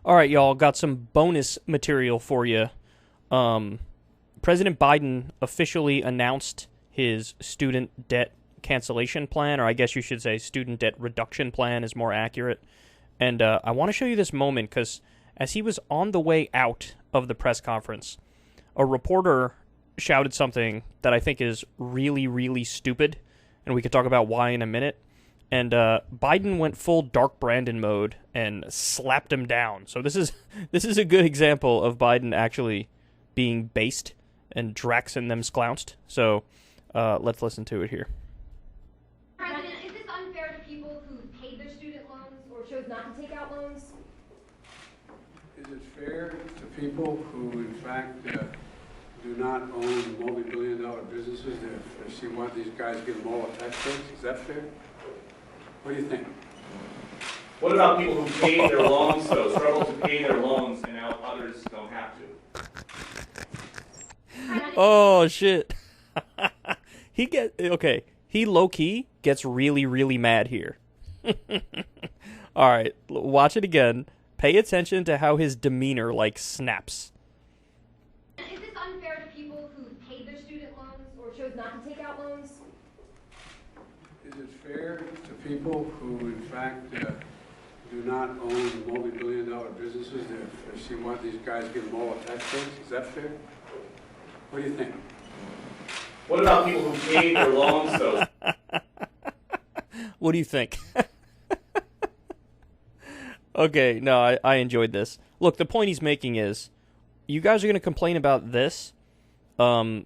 All right, y'all, got some bonus material for you. President Biden officially announced his student debt cancellation plan, or I guess you should say student debt reduction plan is more accurate. And I want to show you this moment because as he was on the way out of the press conference, a reporter shouted something that I think is really, really stupid, and we could talk about why in a minute. And Biden went full Dark Brandon mode and slapped him down. So this is a good example of Biden actually being based and Drax and them sklounced. So let's listen to it here. President, is this unfair to people who paid their student loans or chose not to take out loans? Is it fair to people who, in fact, do not own multi-billion-dollar businesses if she wants these guys give them all a tax breaks? Is that fair? What do you think? What about people who paid their loans, though, struggle to pay their loans, and now others don't have to? Oh, shit. He low-key gets really, really mad here. All right, watch it again. Pay attention to how his demeanor, snaps. Is this unfair to people who paid their student loans or chose not to take out loans? Is it fair to people who, in fact, do not own multi-billion-dollar businesses if she wants these guys give them all a tax breaks? Is that fair? What do you think? What about people who paid their loans, though? What do you think? Okay, no, I enjoyed this. Look, the point he's making is, you guys are going to complain about this. It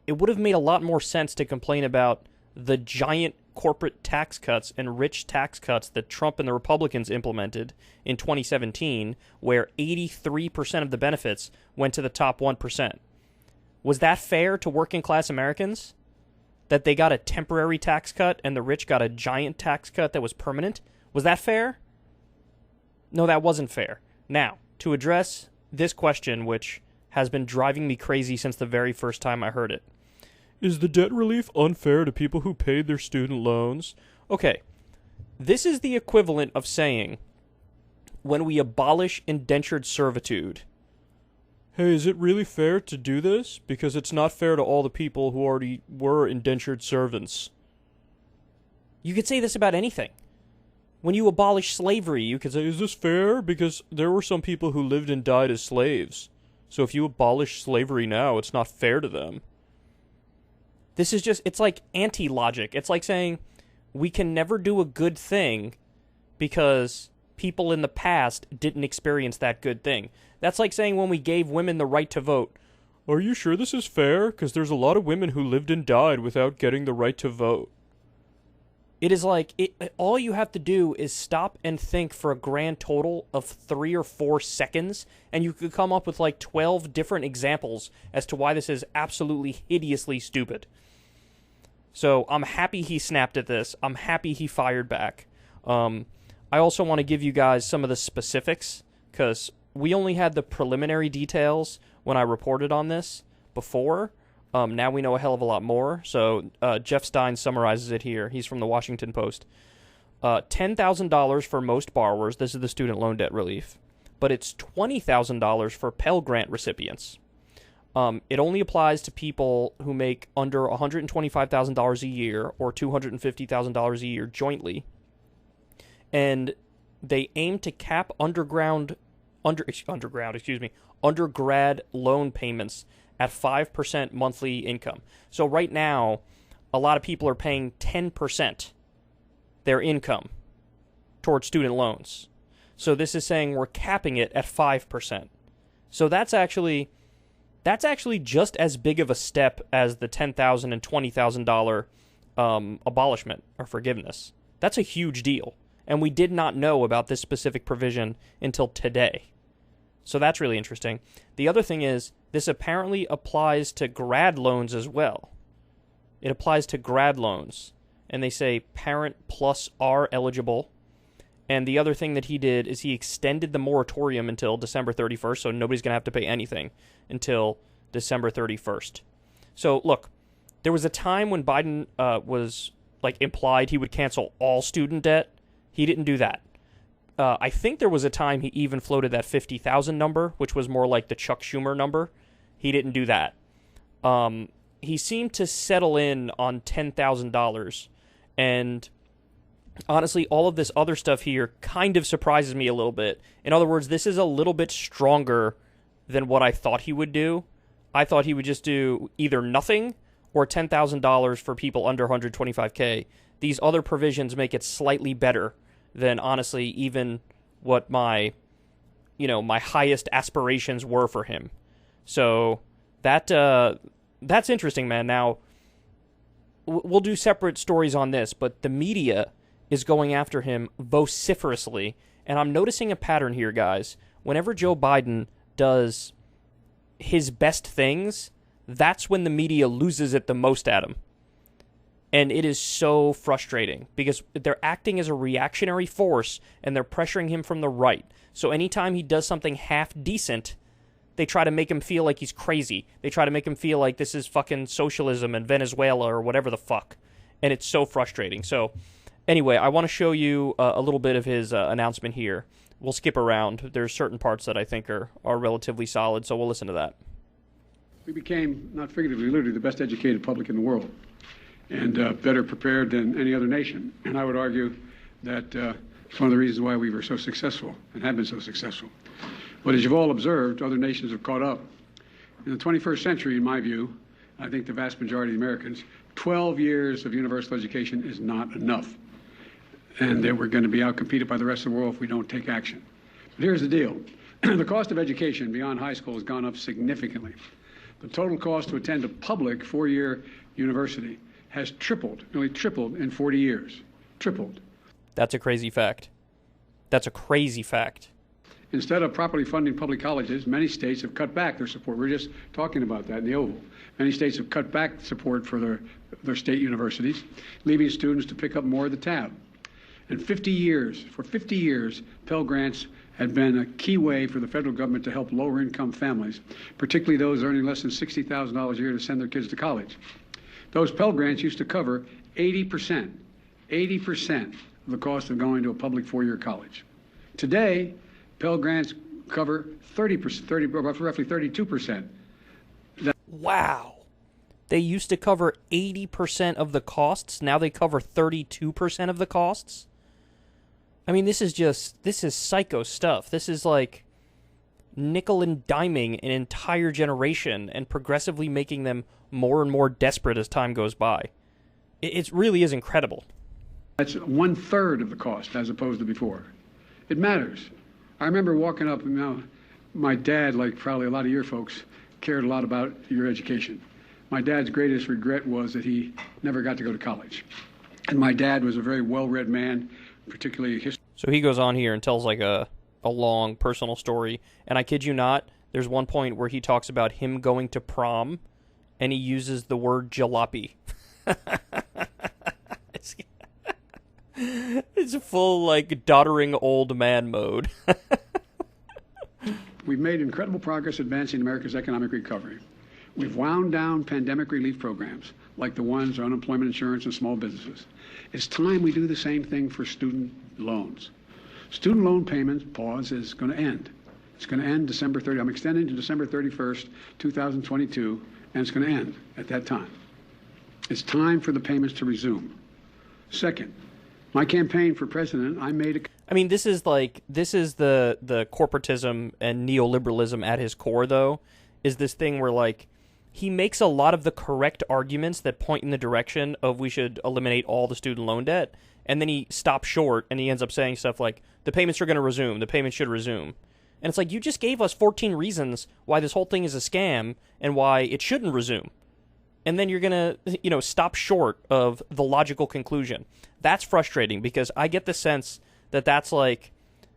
would have made a lot more sense to complain about the giant corporate tax cuts and rich tax cuts that Trump and the Republicans implemented in 2017, where 83% of the benefits went to the top 1%. Was that fair to working class Americans? That they got a temporary tax cut and the rich got a giant tax cut that was permanent? Was that fair? No, that wasn't fair. Now, to address this question, which has been driving me crazy since the very first time I heard it. Is the debt relief unfair to people who paid their student loans? Okay, this is the equivalent of saying, when we abolish indentured servitude, hey, is it really fair to do this? Because it's not fair to all the people who already were indentured servants. You could say this about anything. When you abolish slavery, you could say, is this fair? Because there were some people who lived and died as slaves. So if you abolish slavery now, it's not fair to them. This is just, it's like anti-logic. It's like saying, we can never do a good thing because people in the past didn't experience that good thing. That's like saying when we gave women the right to vote, are you sure this is fair? Because there's a lot of women who lived and died without getting the right to vote. It is like, all you have to do is stop and think for a grand total of 3 or 4 seconds, and you could come up with 12 different examples as to why this is absolutely hideously stupid. So I'm happy he snapped at this. I'm happy he fired back. I also want to give you guys some of the specifics, because we only had the preliminary details when I reported on this before. Now we know a hell of a lot more. So Jeff Stein summarizes it here. He's from the Washington Post. $10,000 for most borrowers. This is the student loan debt relief. But it's $20,000 for Pell Grant recipients. It only applies to people who make under $125,000 a year or $250,000 a year jointly. And they aim to cap undergrad loan payments at 5% monthly income. So right now, a lot of people are paying 10% their income towards student loans. So this is saying we're capping it at 5%. So that's actually just as big of a step as the $10,000 and $20,000 abolishment or forgiveness. That's a huge deal. And we did not know about this specific provision until today. So that's really interesting. The other thing is, this apparently applies to grad loans as well. It applies to grad loans. And they say parent plus are eligible. And the other thing that he did is he extended the moratorium until December 31st, so nobody's going to have to pay anything until December 31st. So, look, there was a time when Biden was, implied he would cancel all student debt. He didn't do that. I think there was a time he even floated that 50,000 number, which was more like the Chuck Schumer number. He didn't do that. He seemed to settle in on $10,000. And honestly, all of this other stuff here kind of surprises me a little bit. In other words, this is a little bit stronger than what I thought he would do. I thought he would just do either nothing or $10,000 for people under 125K. These other provisions make it slightly better than, honestly, even what my highest aspirations were for him. So that's interesting, man. Now, we'll do separate stories on this, but the media is going after him vociferously, and I'm noticing a pattern here, guys. Whenever Joe Biden does his best things, that's when the media loses it the most at him. And it is so frustrating because they're acting as a reactionary force and they're pressuring him from the right. So anytime he does something half decent, they try to make him feel like he's crazy. They try to make him feel like this is fucking socialism in Venezuela or whatever the fuck. And it's so frustrating. So anyway, I want to show you a little bit of his announcement here. We'll skip around. There's certain parts that I think are relatively solid, so we'll listen to that. We became, not figuratively, literally the best educated public in the world and better prepared than any other nation. And I would argue that it's one of the reasons why we were so successful and have been so successful. But as you've all observed, other nations have caught up. In the 21st century, in my view, I think the vast majority of Americans, 12 years of universal education is not enough. And that we're going to be outcompeted by the rest of the world if we don't take action. But here's the deal. The cost of education beyond high school has gone up significantly. The total cost to attend a public four-year university has tripled, nearly tripled in 40 years. Tripled. That's a crazy fact. That's a crazy fact. Instead of properly funding public colleges, many states have cut back their support. We were just talking about that in the Oval. Many states have cut back support for their state universities, leaving students to pick up more of the tab. And for 50 years, Pell Grants had been a key way for the federal government to help lower-income families, particularly those earning less than $60,000 a year to send their kids to college. Those Pell Grants used to cover 80% of the cost of going to a public four-year college. Today, Pell Grants cover 30%, roughly 32%. Wow. They used to cover 80% of the costs. Now they cover 32% of the costs. I mean, this is psycho stuff. This is like nickel and diming an entire generation and progressively making them more and more desperate as time goes by. It really is incredible. That's 1/3 of the cost as opposed to before. It matters. I remember walking up, my dad, like probably a lot of your folks, cared a lot about your education. My dad's greatest regret was that he never got to go to college. And my dad was a very well-read man, particularly history. So he goes on here and tells like a long personal story. And I kid you not, there's one point where he talks about him going to prom and he uses the word jalopy. It's a full, like, doddering old man mode. We've made incredible progress advancing America's economic recovery. We've wound down pandemic relief programs, like the ones on unemployment insurance and small businesses. It's time we do the same thing for student loans. Student loan payments pause is going to end. It's going to end December 30. I'm extending to December 31st, 2022, and it's going to end at that time. It's time for the payments to resume. Second, my campaign for president, I mean, this is the corporatism and neoliberalism at his core, though, is this thing where, like, he makes a lot of the correct arguments that point in the direction of we should eliminate all the student loan debt, and then he stops short and he ends up saying stuff like, the payments are going to resume, the payments should resume. And it's like, you just gave us 14 reasons why this whole thing is a scam and why it shouldn't resume. And then you're going to, stop short of the logical conclusion. That's frustrating because I get the sense that that's like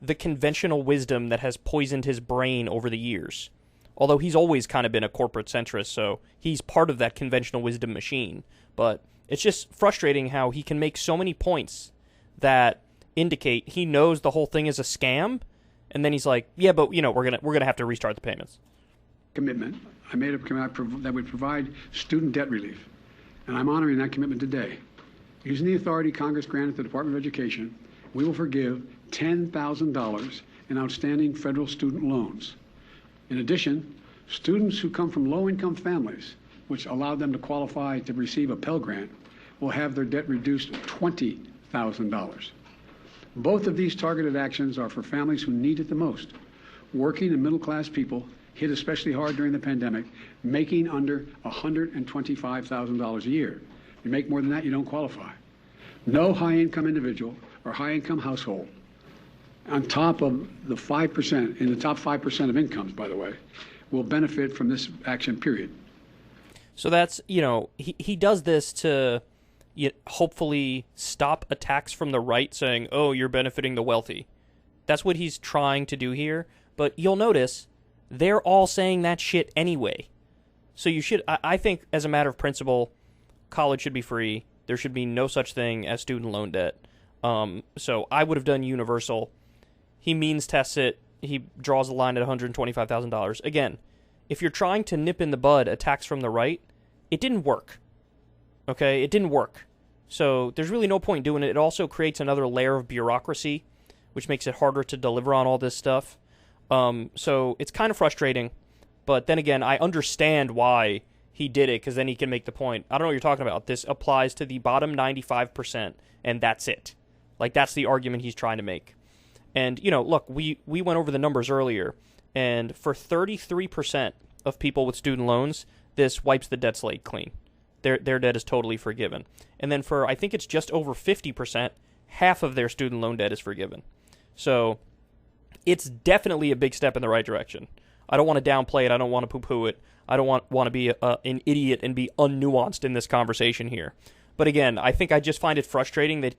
the conventional wisdom that has poisoned his brain over the years. Although he's always kind of been a corporate centrist, so he's part of that conventional wisdom machine. But it's just frustrating how he can make so many points that indicate he knows the whole thing is a scam, and then he's like, yeah, but we're gonna have to restart the payments. Commitment. I made a commitment that would provide student debt relief, and I'm honoring that commitment today. Using the authority Congress granted the Department of Education, we will forgive $10,000 in outstanding federal student loans. In addition, students who come from low-income families, which allowed them to qualify to receive a Pell Grant, will have their debt reduced to $20,000. Both of these targeted actions are for families who need it the most. Working and middle-class people hit especially hard during the pandemic, making under $125,000 a year. If you make more than that, you don't qualify. No high-income individual or high-income household, on top of the 5%, in the top 5% of incomes, by the way, will benefit from this action, period. So that's, he does this to hopefully stop attacks from the right saying, oh, you're benefiting the wealthy. That's what he's trying to do here. But you'll notice they're all saying that shit anyway. So you should, I think, as a matter of principle, college should be free. There should be no such thing as student loan debt. So I would have done universal. He means tests it. He draws a line at $125,000. Again, if you're trying to nip in the bud attacks from the right, it didn't work. Okay? It didn't work. So there's really no point doing it. It also creates another layer of bureaucracy, which makes it harder to deliver on all this stuff. So it's kind of frustrating. But then again, I understand why he did it, because then he can make the point. I don't know what you're talking about. This applies to the bottom 95%, and that's it. Like, that's the argument he's trying to make. And, look, we went over the numbers earlier, and for 33% of people with student loans, this wipes the debt slate clean. Their debt is totally forgiven. And then for, I think it's just over 50%, half of their student loan debt is forgiven. So it's definitely a big step in the right direction. I don't want to downplay it. I don't want to poo-poo it. I don't want to be an idiot and be unnuanced in this conversation here. But again, I think I just find it frustrating that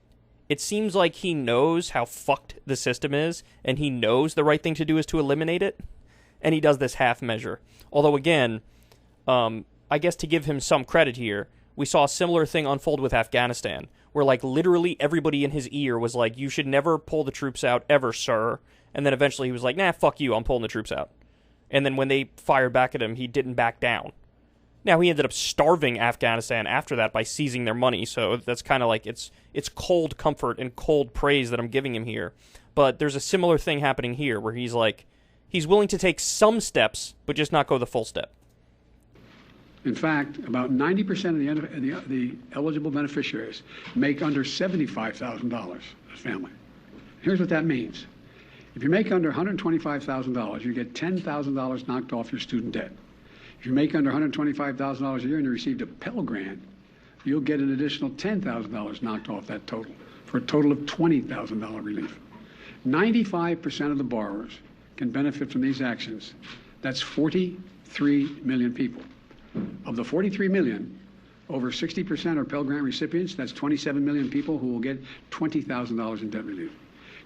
it seems like he knows how fucked the system is, and he knows the right thing to do is to eliminate it, and he does this half measure. Although, again, I guess to give him some credit here, we saw a similar thing unfold with Afghanistan, where, like, literally everybody in his ear was like, you should never pull the troops out ever, sir. And then eventually he was like, nah, fuck you, I'm pulling the troops out. And then when they fired back at him, he didn't back down. Now, he ended up starving Afghanistan after that by seizing their money, so that's kind of like, it's cold comfort and cold praise that I'm giving him here. But there's a similar thing happening here, where he's like, he's willing to take some steps, but just not go the full step. In fact, about 90% of the eligible beneficiaries make under $75,000 as family. Here's what that means. If you make under $125,000, you get $10,000 knocked off your student debt. If you make under $125,000 a year and you received a Pell Grant, you'll get an additional $10,000 knocked off that total, for a total of $20,000 relief. 95% of the borrowers can benefit from these actions. That's 43 million people. Of the 43 million, over 60% are Pell Grant recipients. That's 27 million people who will get $20,000 in debt relief.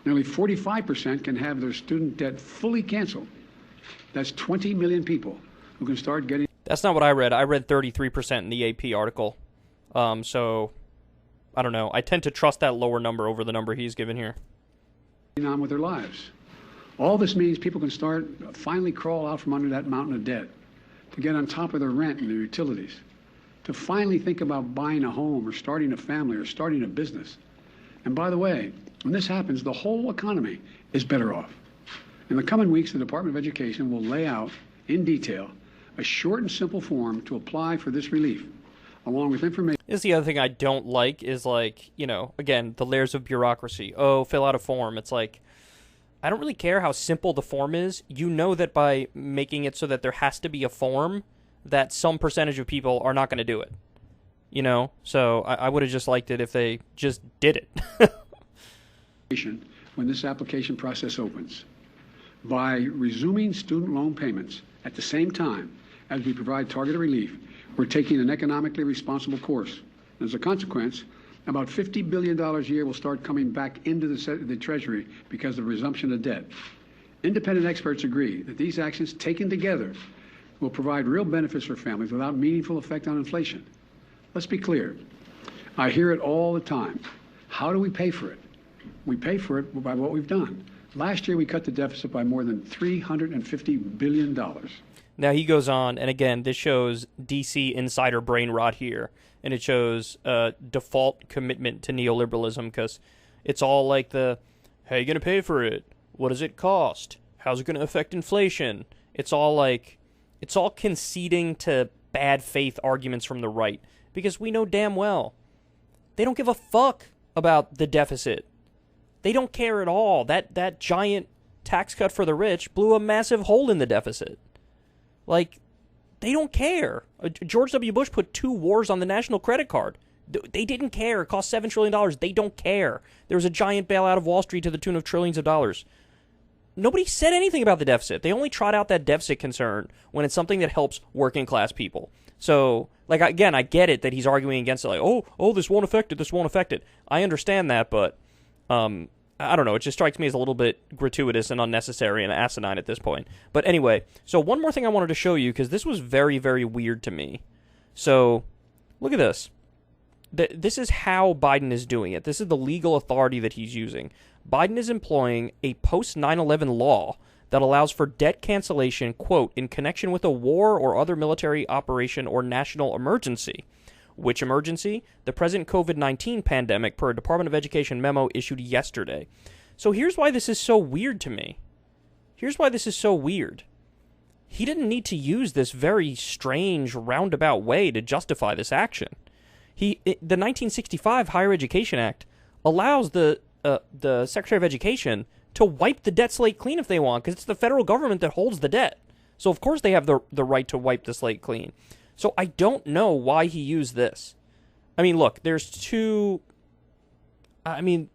Nearly 45% can have their student debt fully canceled. That's 20 million people who can start getting... That's not what I read. I read 33% in the AP article. So, I don't know. I tend to trust that lower number over the number he's given here. ...on with their lives. All this means people can start, finally crawl out from under that mountain of debt, to get on top of their rent and their utilities, to finally think about buying a home or starting a family or starting a business. And by the way, when this happens, the whole economy is better off. In the coming weeks, the Department of Education will lay out in detail a short and simple form to apply for this relief, along with information. This is the other thing I don't like is, like, again, the layers of bureaucracy. Oh, fill out a form. It's like, I don't really care how simple the form is. You know that by making it so that there has to be a form, that some percentage of people are not going to do it. So I would have just liked it if they just did it. When this application process opens, by resuming student loan payments at the same time as we provide targeted relief, we're taking an economically responsible course. As a consequence, about $50 billion a year will start coming back into the Treasury because of resumption of debt. Independent experts agree that these actions taken together will provide real benefits for families without meaningful effect on inflation. Let's be clear. I hear it all the time. How do we pay for it? We pay for it by what we've done. Last year, we cut the deficit by more than $350 billion. Now, he goes on, and again, this shows D.C. insider brain rot here, and it shows default commitment to neoliberalism, because it's all like the, how are you going to pay for it? What does it cost? How's it going to affect inflation? It's all conceding to bad faith arguments from the right, because we know damn well they don't give a fuck about the deficit. They don't care at all. That giant tax cut for the rich blew a massive hole in the deficit. Like, they don't care. George W. Bush put 2 wars on the national credit card. They didn't care. It cost $7 trillion. They don't care. There was a giant bailout of Wall Street to the tune of trillions of dollars. Nobody said anything about the deficit. They only trot out that deficit concern when it's something that helps working class people. So, like, again, I get it that he's arguing against it, like, oh, this won't affect it, this won't affect it. I understand that, but I don't know. It just strikes me as a little bit gratuitous and unnecessary and asinine at this point. But anyway, so one more thing I wanted to show you, because this was very, very weird to me. So, look at this. This is how Biden is doing it. This is the legal authority that he's using. Biden is employing a post-9/11 law that allows for debt cancellation, quote, in connection with a war or other military operation or national emergency. Which emergency? The present COVID-19 pandemic, per a Department of Education memo issued yesterday. So here's why this is so weird to me. Here's why this is so weird. He didn't need to use this very strange, roundabout way to justify this action. The 1965 Higher Education Act allows the Secretary of Education to wipe the debt slate clean if they want, because it's the federal government that holds the debt. So of course they have the right to wipe the slate clean. So I don't know why he used this. I mean, look, there's two... I mean,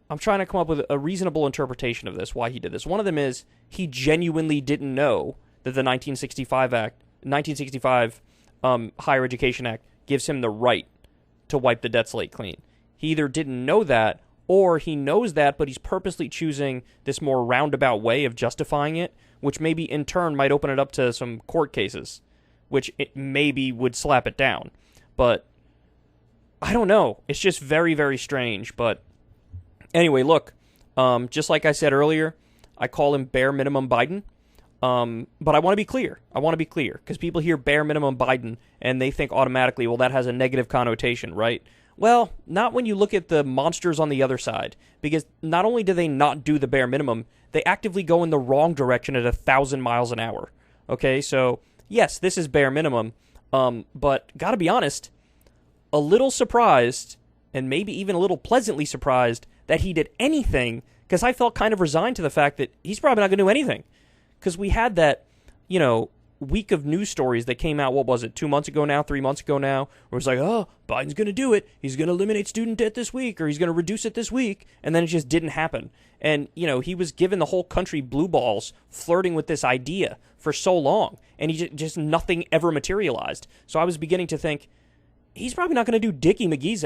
I'm trying to come up with a reasonable interpretation of this, why he did this. One of them is he genuinely didn't know that the 1965 Higher Education Act gives him the right to wipe the debt slate clean. He either didn't know that, or he knows that, but he's purposely choosing this more roundabout way of justifying it, which maybe in turn might open it up to some court cases, which it maybe would slap it down. But I don't know. It's just very, very strange. But anyway, look, just like I said earlier, I call him bare minimum Biden. But I want to be clear. Because people hear bare minimum Biden and they think automatically, well, that has a negative connotation, right? Well, not when you look at the monsters on the other side. Because not only do they not do the bare minimum, they actively go in the wrong direction at 1,000 miles an hour. Okay, so yes, this is bare minimum. But gotta be honest, a little surprised, and maybe even a little pleasantly surprised, that he did anything, because I felt kind of resigned to the fact that he's probably not going to do anything. Because we had that, week of news stories that came out, 2 months ago now, 3 months ago now, where it's like, oh, Biden's going to do it. He's going to eliminate student debt this week, or he's going to reduce it this week. And then it just didn't happen. And, he was giving the whole country blue balls, flirting with this idea for so long. And he just nothing ever materialized. So I was beginning to think, he's probably not going to do Dickie McGee's.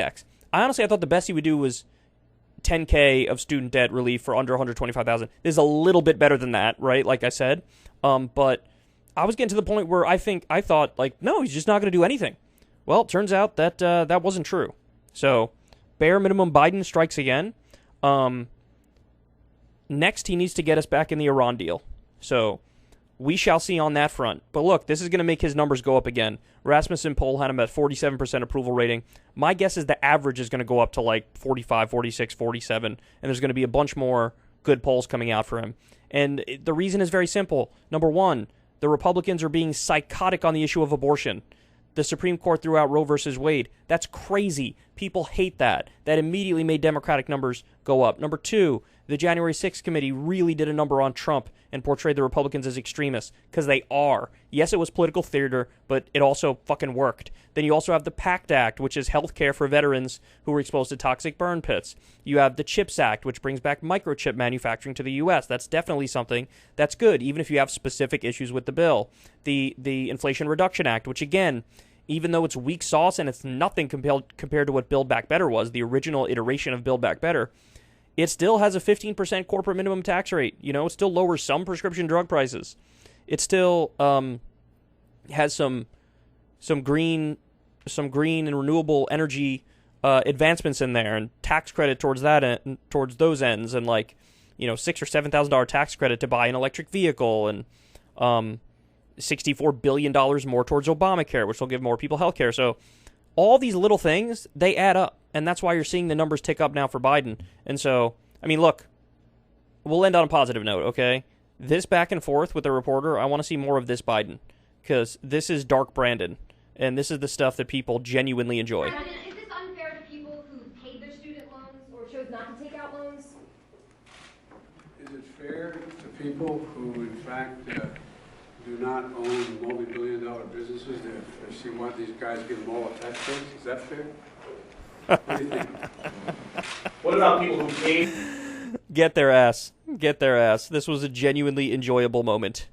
I thought the best he would do was $10K of student debt relief for under $125,000. This is a little bit better than that, right? Like I said. But I was getting to the point where I thought, no, he's just not going to do anything. Well, it turns out that that wasn't true. So, bare minimum Biden strikes again. Next, he needs to get us back in the Iran deal. So, we shall see on that front. But look, this is going to make his numbers go up again. Rasmussen poll had him at 47% approval rating. My guess is the average is going to go up to 45, 46, 47. And there's going to be a bunch more good polls coming out for him. And the reason is very simple. Number one, the Republicans are being psychotic on the issue of abortion. The Supreme Court threw out Roe versus Wade. That's crazy. People hate that. That immediately made Democratic numbers go up. Number two, the January 6th committee really did a number on Trump and portrayed the Republicans as extremists, because they are. Yes, it was political theater, but it also fucking worked. Then you also have the PACT Act, which is health care for veterans who were exposed to toxic burn pits. You have the CHIPS Act, which brings back microchip manufacturing to the U.S. That's definitely something that's good, even if you have specific issues with the bill. The Inflation Reduction Act, which again, even though it's weak sauce and it's nothing compared to what Build Back Better was, the original iteration of Build Back Better, it still has a 15% corporate minimum tax rate. It still lowers some prescription drug prices. It still has some green and renewable energy advancements in there, and tax credit towards that towards those ends, and $6,000 or $7,000 tax credit to buy an electric vehicle, and $64 billion more towards Obamacare, which will give more people health care. So all these little things, they add up. And that's why you're seeing the numbers tick up now for Biden. And so, look, we'll end on a positive note, okay? This back and forth with the reporter, I want to see more of this Biden, because this is dark Brandon, and this is the stuff that people genuinely enjoy. Is this unfair to people who paid their student loans or chose not to take out loans? Is it fair to people who, in fact, do not own multi-billion-dollar businesses if you want these guys to give them all a tax break? Is that fair? What do you think? What about people who paid? Get their ass. Get their ass. This was a genuinely enjoyable moment.